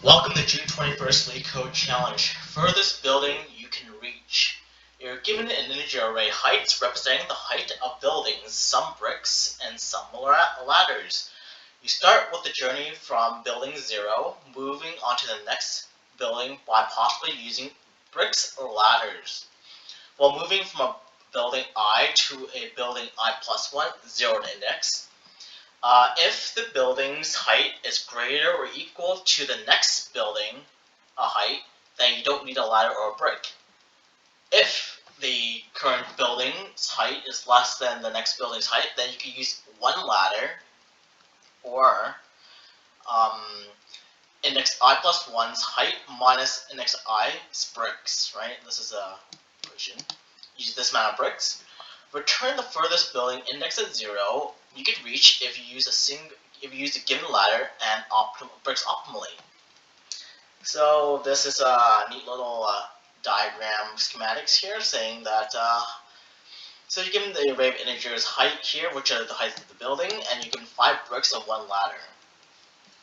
Welcome to June 21st LeetCode Challenge. Furthest building you can reach. You're given an integer array heights representing the height of buildings, some bricks and some ladders. You start with the journey from building 0, moving on to the next building by possibly using bricks or ladders. While moving from a building I to a building I plus 1, 0 to index, if the building's height is greater or equal to the next building height, then you don't need a ladder or a brick. If the current building's height is less than the next building's height, then you can use one ladder or index I plus 1's height minus index i's bricks, right? This is a equation. Use this amount of bricks. Return the furthest building indexed at 0 you could reach if you use a given ladder and bricks optimally. So this is a neat little diagram schematics here saying that so you're given the array of integers height here, which are the heights of the building, and you're given 5 bricks and 1 ladder.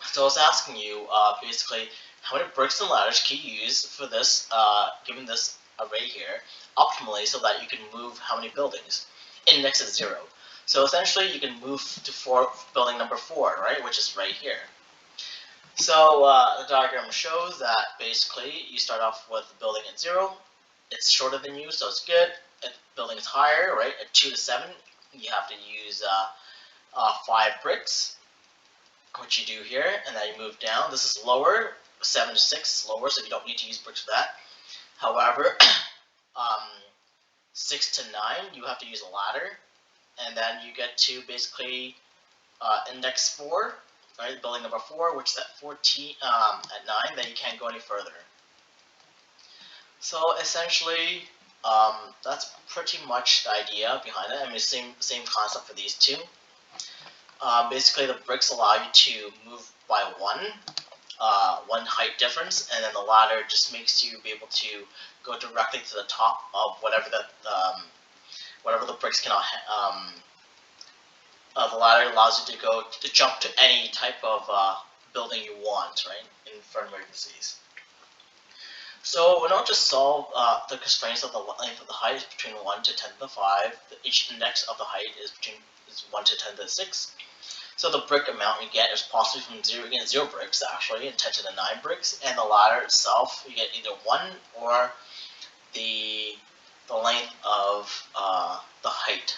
So it's asking you basically how many bricks and ladders can you use for this given this array here optimally so that you can move how many buildings. Index is 0. So essentially you can move to building number 4, right, which is right here. So the diagram shows that basically you start off with the building at 0. It's shorter than you, so it's good. If the building is higher, right, at 2 to 7, you have to use 5 bricks, which you do here, and then you move down. This is lower, 7 to 6 is lower, so you don't need to use bricks for that. However, 6 to 9, you have to use a ladder, and then you get to basically index 4, right, building number 4, which is at 14, at 9, then you can't go any further. So essentially, that's pretty much the idea behind it. I mean, same concept for these two. Basically, the bricks allow you to move by one height difference, and then the ladder just makes you be able to go directly to the top of whatever the bricks cannot. The ladder allows you to jump to any type of building you want, right, for emergencies. So in order to solve the constraints of the length of the height is between 1 to 10 to the 5, each index of the height is 1 to 10 to the 6. So the brick amount you get is possibly from 0, you get 0 bricks actually, and 10 to the 9 bricks, and the ladder itself you get either 1 or the length of the height.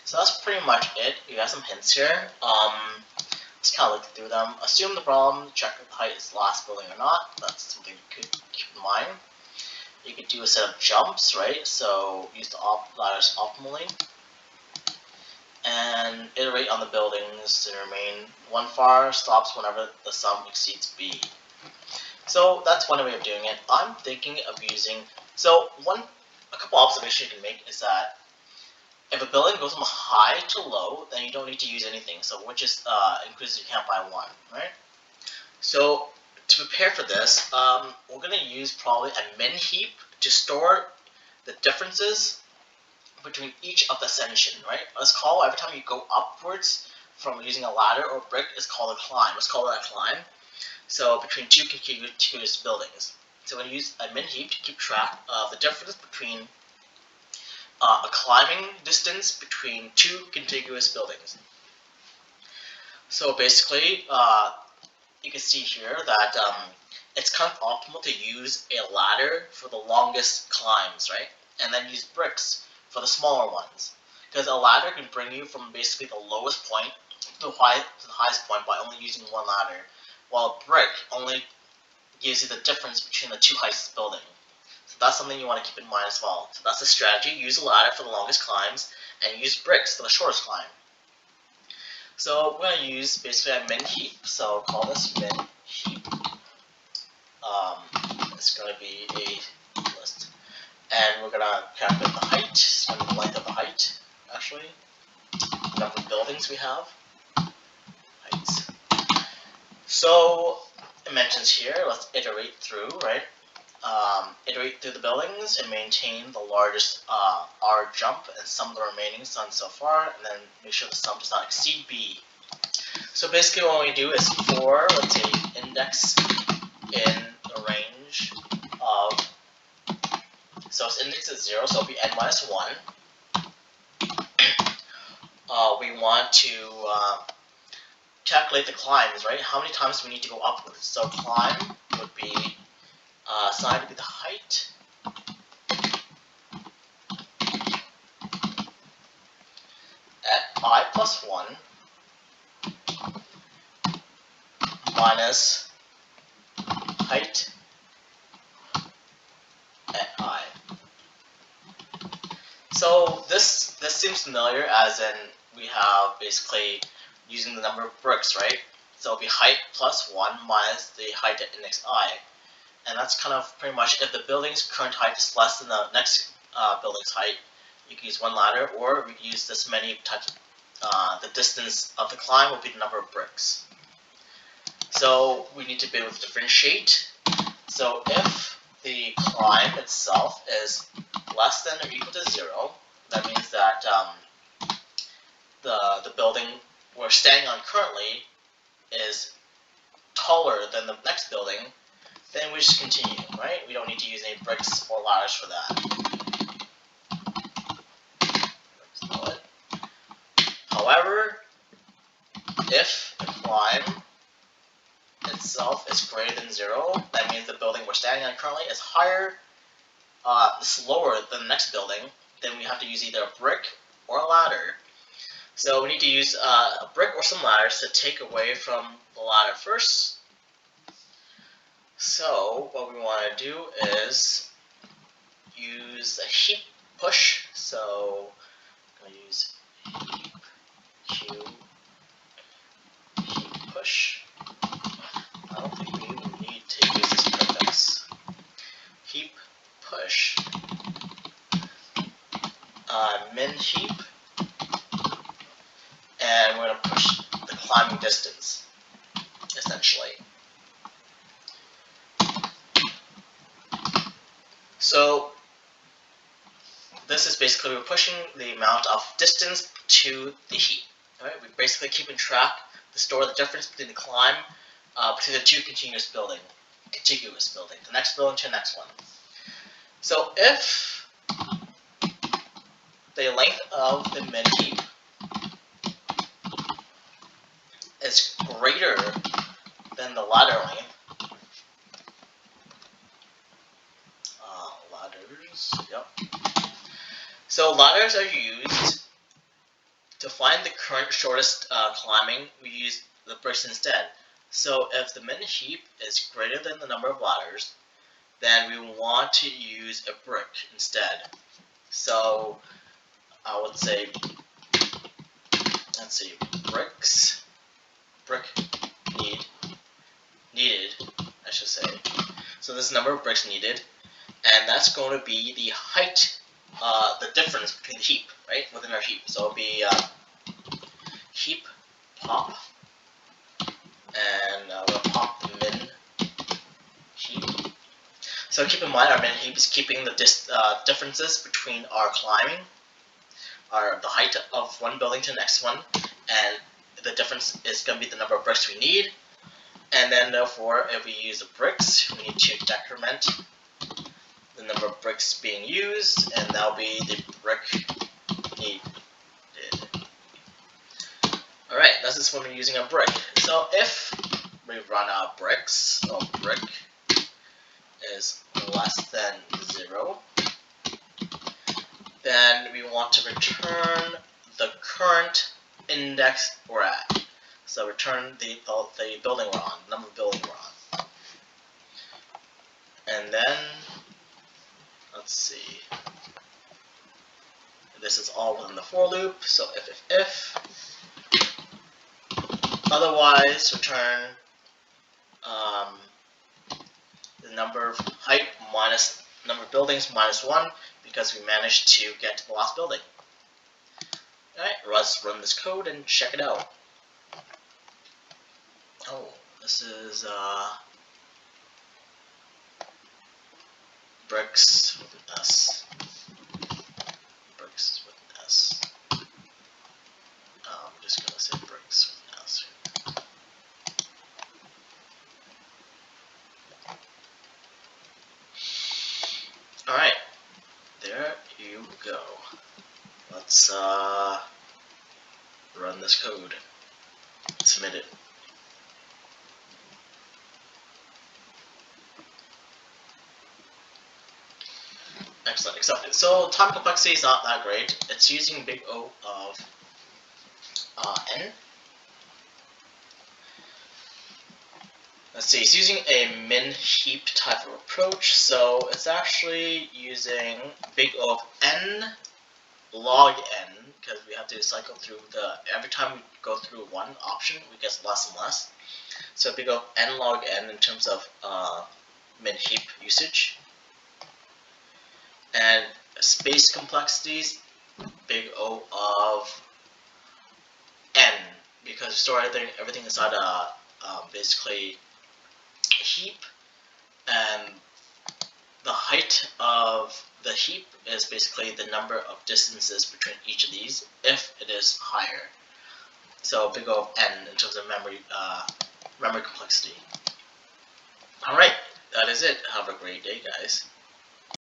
So that's pretty much it. You have some hints here. Let's kind of look through them. Assume the problem, check if the height is the last building or not. That's something you could keep in mind. You could do a set of jumps, right? So use the ladders optimally. And iterate on the buildings to remain one far stops whenever the sum exceeds b. So that's one way of doing it. I'm thinking of using, a couple observations you can make is that if a building goes from high to low, then you don't need to use anything, so which is increases your count by 1, right? So to prepare for this, we're going to use probably a min heap to store the differences between each of the ascension, right? Let's call every time you go upwards from using a ladder or brick is called a climb. Let's call it a climb. So between two contiguous buildings. So we're going to use a min heap to keep track of the difference between a climbing distance between two contiguous buildings. So basically, you can see here that it's kind of optimal to use a ladder for the longest climbs, right? And then use bricks for the smaller ones. Because a ladder can bring you from basically the lowest point to the highest point by only using one ladder, while a brick only gives you the difference between the two heights of the building. So that's something you want to keep in mind as well. So that's the strategy. Use a ladder for the longest climbs and use bricks for the shortest climb. So we're going to use basically a min heap. So call this min heap. It's going to be a list. And we're going to calculate the height, and the length of the height, actually. The number of buildings we have. Heights. So it mentions here, let's iterate through, right? Iterate through the buildings and maintain the largest R jump and sum of the remaining done so far, and then make sure the sum does not exceed B. So basically what we do is for, let's say, index in a range of, so its index is 0, so it'll be n minus 1. We want to calculate the climbs, right? How many times do we need to go upwards? So climb would be assigned to be the height at I plus 1 minus height at I. So this seems familiar, as in we have basically using the number of bricks, right? So it'll be height plus 1 minus the height at index I. And that's kind of pretty much, if the building's current height is less than the next building's height, you can use one ladder, or we can use this many times. The distance of the climb will be the number of bricks. So we need to be able to differentiate. So if the climb itself is less than or equal to 0, that means that the building we're standing on currently is taller than the next building, then we just continue, right? We don't need to use any bricks or ladders for that. However, if the climb itself is greater than 0, that means the building we're standing on currently is higher, is lower than the next building, then we have to use either a brick or a ladder. So we need to use a brick or some ladders to take away from the ladder first. So what we want to do is use a heap push. So I'm going to use heap push. I don't think we even need to use this prefix. Heap push min heap, and we're going to push the climbing distance, essentially. So this is basically, we're pushing the amount of distance to the heap. Right? We're basically keeping track to store the difference between the climb between the two contiguous buildings, the next building to the next one. So if the length of the min heap is greater than the ladder length, So ladders are used to find the current shortest climbing. We use the bricks instead. So if the min heap is greater than the number of ladders, then we want to use a brick instead. So I would say, let's see, brick needed, I should say. So this is the number of bricks needed, and that's going to be the height, the difference between the heap, right, within our heap. So it'll be heap pop, and we'll pop the min heap. So keep in mind, our min heap is keeping the differences between our climbing, the height of one building to the next one, and the difference is going to be the number of bricks we need. And then therefore, if we use the bricks, we need to decrement the number of bricks being used, and that'll be the brick needed. Alright, this is when we're using a brick. So if we run out of bricks, so brick is less than 0, then we want to return the current index we're at. So return the building we're on, the number of building we're on. And then, let's see, this is all within the for loop, so if, otherwise return the number of height minus number of buildings minus 1, because we managed to get to the last building. Alright, let's run this code and check it out. Oh, this is bricks with an S. Bricks with an S. I'm just gonna say bricks with an S. go. Let's run this code. Submit it. Excellent, accepted. So time complexity is not that great. It's using big O of n. Let's see, it's using a min heap type of approach, so it's actually using big O of n log n, because we have to cycle through every time we go through one option, we get less and less. So big O of n log n in terms of min heap usage. And space complexities, big O of n, because we store everything inside basically heap, and the height of the heap is basically the number of distances between each of these if it is higher. So big O of n in terms of memory complexity. Alright, that is it. Have a great day, guys.